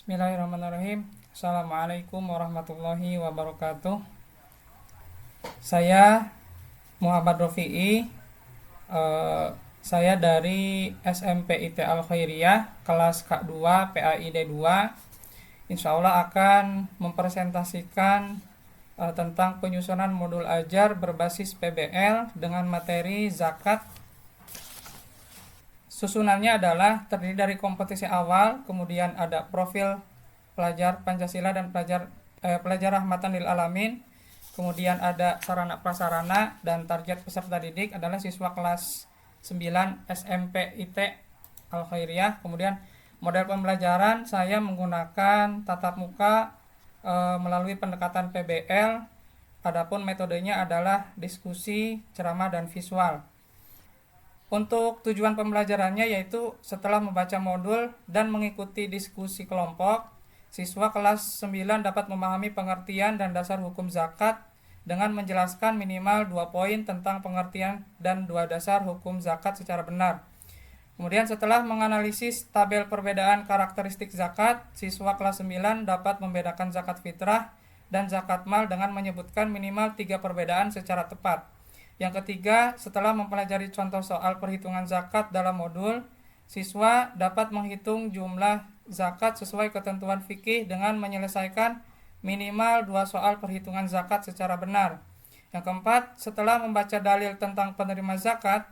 Bismillahirrahmanirrahim. Assalamualaikum warahmatullahi wabarakatuh. Saya Muhammad Rofi'i. Saya dari SMP IT Al Khairiyah kelas K2 PAID 2. Insya Allah akan mempresentasikan tentang penyusunan modul ajar berbasis PBL dengan materi zakat. Susunannya adalah terdiri dari kompetisi awal, kemudian ada profil pelajar Pancasila dan pelajar rahmatan lil alamin, kemudian ada sarana prasarana, dan target peserta didik adalah siswa kelas 9 SMP IT Al Khairiyah. Kemudian model pembelajaran saya menggunakan tatap muka melalui pendekatan PBL, adapun metodenya adalah diskusi, ceramah, dan visual. Untuk tujuan pembelajarannya yaitu setelah membaca modul dan mengikuti diskusi kelompok, siswa kelas 9 dapat memahami pengertian dan dasar hukum zakat dengan menjelaskan minimal 2 poin tentang pengertian dan 2 dasar hukum zakat secara benar. Kemudian setelah menganalisis tabel perbedaan karakteristik zakat, siswa kelas 9 dapat membedakan zakat fitrah dan zakat mal dengan menyebutkan minimal 3 perbedaan secara tepat. Yang ketiga, setelah mempelajari contoh soal perhitungan zakat dalam modul, siswa dapat menghitung jumlah zakat sesuai ketentuan fikih dengan menyelesaikan minimal 2 soal perhitungan zakat secara benar. Yang keempat, setelah membaca dalil tentang penerima zakat,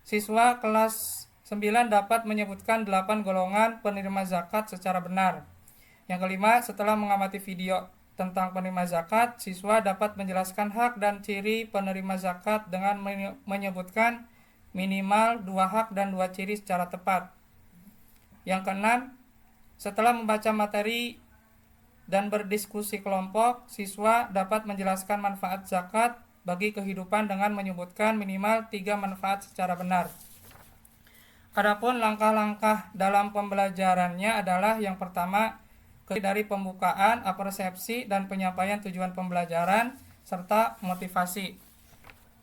siswa kelas 9 dapat menyebutkan 8 golongan penerima zakat secara benar. Yang kelima, setelah mengamati video tentang penerima zakat, siswa dapat menjelaskan hak dan ciri penerima zakat dengan menyebutkan minimal 2 hak dan 2 ciri secara tepat. Yang keenam, setelah membaca materi dan berdiskusi kelompok, siswa dapat menjelaskan manfaat zakat bagi kehidupan dengan menyebutkan minimal 3 manfaat secara benar. Adapun langkah-langkah dalam pembelajarannya adalah yang pertama, dari pembukaan, persepsi, dan penyampaian tujuan pembelajaran, serta motivasi.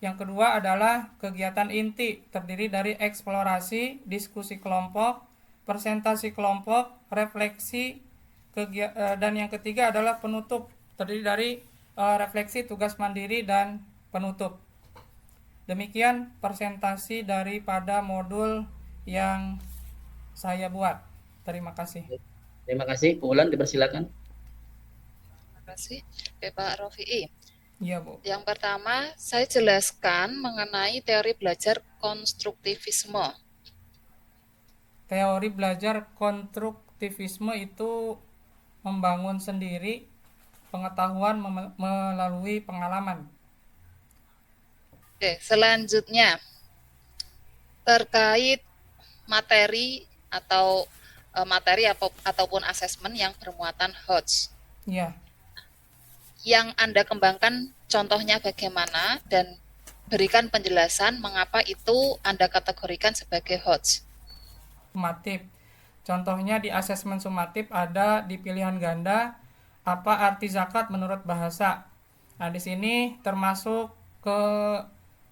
Yang kedua adalah kegiatan inti, terdiri dari eksplorasi, diskusi kelompok, presentasi kelompok, refleksi, dan yang ketiga adalah penutup, terdiri dari refleksi, tugas mandiri, dan penutup. Demikian presentasi daripada modul yang saya buat. Terima kasih. Terima kasih. Bu Ulan, dipersilakan. Terima kasih, Pak Rofi'i. Iya, Bu. Yang pertama, saya jelaskan mengenai teori belajar konstruktivisme. Teori belajar konstruktivisme itu membangun sendiri pengetahuan melalui pengalaman. Oke, selanjutnya terkait materi ataupun asesmen yang bermuatan HOTS. Iya. Yang Anda kembangkan contohnya bagaimana dan berikan penjelasan mengapa itu Anda kategorikan sebagai HOTS. Sumatif. Contohnya di asesmen sumatif ada di pilihan ganda apa arti zakat menurut bahasa. Nah, di sini termasuk ke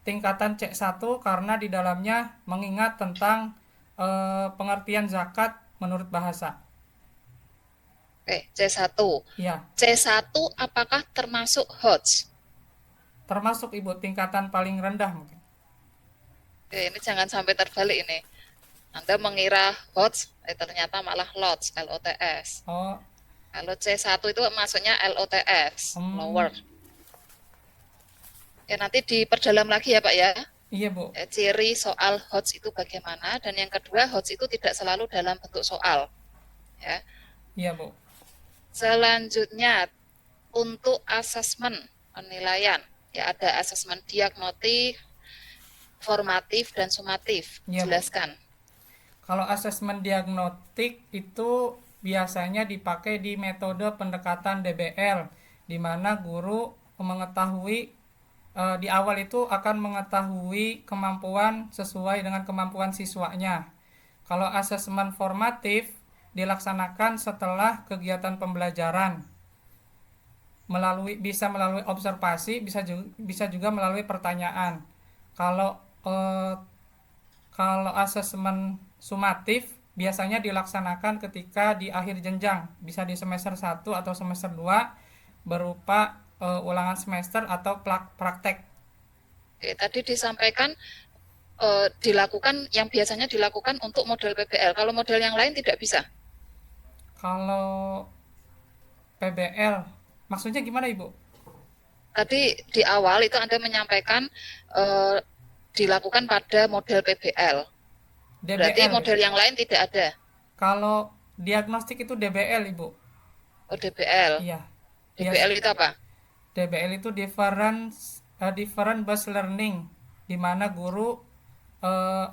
tingkatan C1 karena di dalamnya mengingat tentang pengertian zakat menurut bahasa. Oke, C1. Ya. C1 apakah termasuk HOTS? Termasuk, Ibu, tingkatan paling rendah mungkin. Oke, ini jangan sampai terbalik ini. Anda mengira HOTS, ternyata malah LOTS, LOTS. Oh. Kalau C1 itu maksudnya LOTS, lower. Ya, nanti diperdalam lagi ya Pak ya. Iya, Bu. Ciri soal HOTS itu bagaimana, dan yang kedua HOTS itu tidak selalu dalam bentuk soal. Ya. Iya, Bu. Selanjutnya untuk asesmen penilaian, ya ada asesmen diagnostik, formatif, dan sumatif. Ya, jelaskan. Bu. Kalau asesmen diagnostik itu biasanya dipakai di metode pendekatan DBL, di mana guru mengetahui di awal itu akan mengetahui kemampuan sesuai dengan kemampuan siswanya. Kalau asesmen formatif dilaksanakan setelah kegiatan pembelajaran, bisa melalui observasi, bisa juga melalui pertanyaan. Kalau asesmen sumatif biasanya dilaksanakan ketika di akhir jenjang, bisa di semester 1 atau semester 2 berupa ulangan semester atau praktek. Oke, tadi disampaikan dilakukan yang biasanya dilakukan untuk model PBL. Kalau model yang lain tidak bisa. Kalau PBL, maksudnya gimana Ibu? Tadi di awal itu Anda menyampaikan dilakukan pada model PBL. Berarti DBL. model yang lain tidak ada. Kalau diagnostik itu DBL Ibu. Oh, DBL. Iya. DBL itu apa? DBL itu different based learning, di mana guru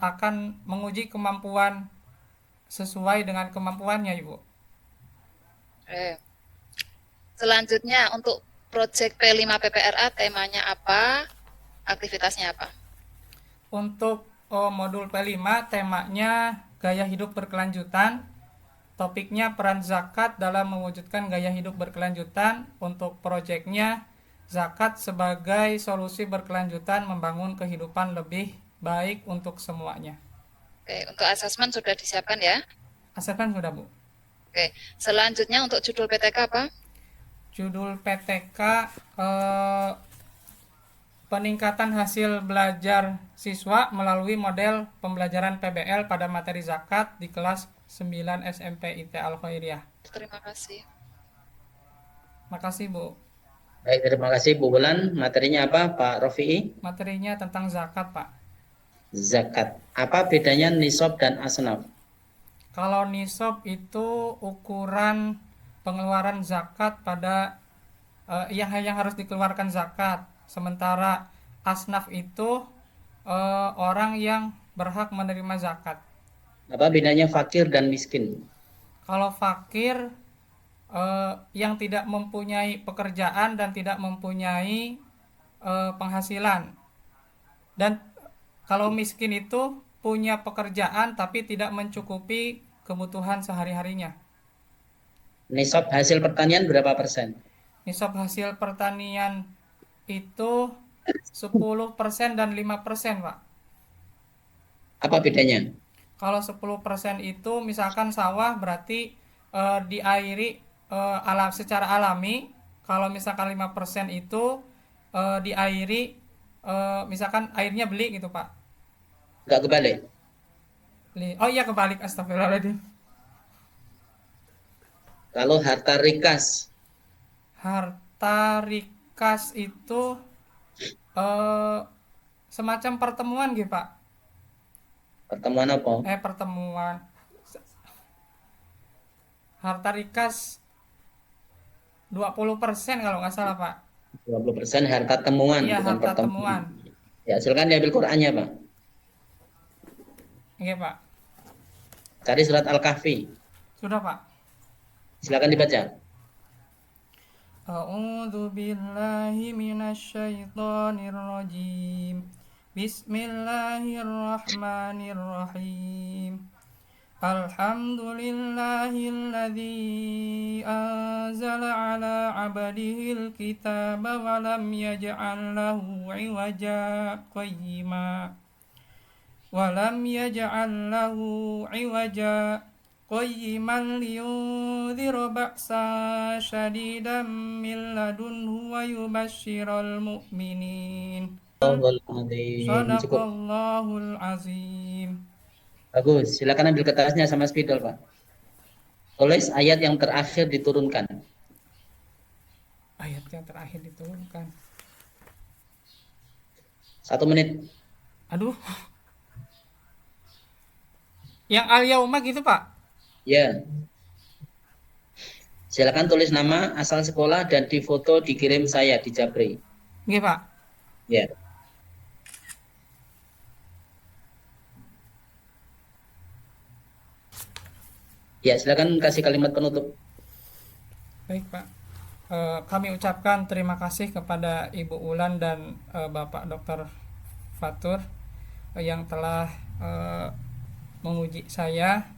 akan menguji kemampuan sesuai dengan kemampuannya, Ibu. Selanjutnya untuk proyek P5 PPRA temanya apa? Aktivitasnya apa? Untuk modul P5 temanya gaya hidup berkelanjutan. Topiknya peran zakat dalam mewujudkan gaya hidup berkelanjutan. Untuk proyeknya zakat sebagai solusi berkelanjutan membangun kehidupan lebih baik untuk semuanya. Oke, untuk asesmen sudah disiapkan ya? Asesmen sudah, Bu. Oke, selanjutnya untuk judul PTK apa? Judul PTK peningkatan hasil belajar siswa melalui model pembelajaran PBL pada materi zakat di kelas 9 SMP IT Al-Khairiyah. Terima kasih. Makasih, Bu. Baik, terima kasih Bu Wulan. Materinya apa Pak Rofi'i? Materinya tentang zakat, Pak. Zakat. Apa bedanya nisab dan asnaf? Kalau nisab itu ukuran pengeluaran zakat pada yang harus dikeluarkan zakat. Sementara asnaf itu orang yang berhak menerima zakat. Apa bedanya fakir dan miskin? Kalau fakir yang tidak mempunyai pekerjaan dan tidak mempunyai penghasilan. Dan kalau miskin itu punya pekerjaan tapi tidak mencukupi kebutuhan sehari-harinya. Nisab hasil pertanian berapa persen? Nisab hasil pertanian itu 10% dan 5%, Pak. Apa bedanya? Kalau 10% itu misalkan sawah berarti diairi secara alami. Kalau misalkan 5% itu diairi misalkan airnya beli gitu, Pak. Enggak kebalik. Oh iya, kebalik, astagfirullahaladzim. Kalau harta rikas, Harta rikas itu semacam pertemuan gitu, Pak. pertemuan apa? Pertemuan. Harta rikas 20% kalau nggak salah, Pak. 20% harta temuan, Iya, bukan harta pertemuan. temuan. Ya, silakan diambil Qur'annya, Pak. Iya, Pak. Cari surat Al-Kahfi. Sudah, Pak. Silakan dibaca. A'udzu billahi minasyaitonir rajim. Bismillahirrahmanirrahim. Alhamdulillahilladzi anzala ala 'abdihil kitaba wa lam yaj'al lahu 'iwaja qayyima. Wa lam yaj'al lahu 'iwaja qayyiman liyunzira ba'sa syadidan min ladunhu wa yubashshiral mu'minin. Cukup. Shadaqallahul azim. Bagus. Silakan ambil kertasnya sama spidol, Pak. Tulis ayat yang terakhir diturunkan. Ayat yang terakhir diturunkan. 1 menit. Aduh. Yang al-yauma gitu, Pak? Ya. Silakan tulis nama, asal sekolah, dan difoto dikirim saya di Japri. Nggih, Pak. Ya. Ya, silakan kasih kalimat penutup. Baik, Pak. Kami ucapkan terima kasih kepada Ibu Ulan dan Bapak Dr. Fatur yang telah menguji saya.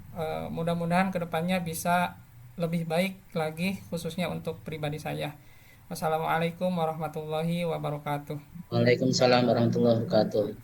Mudah-mudahan kedepannya bisa lebih baik lagi, khususnya untuk pribadi saya. Wassalamualaikum warahmatullahi wabarakatuh. Waalaikumsalam warahmatullahi wabarakatuh.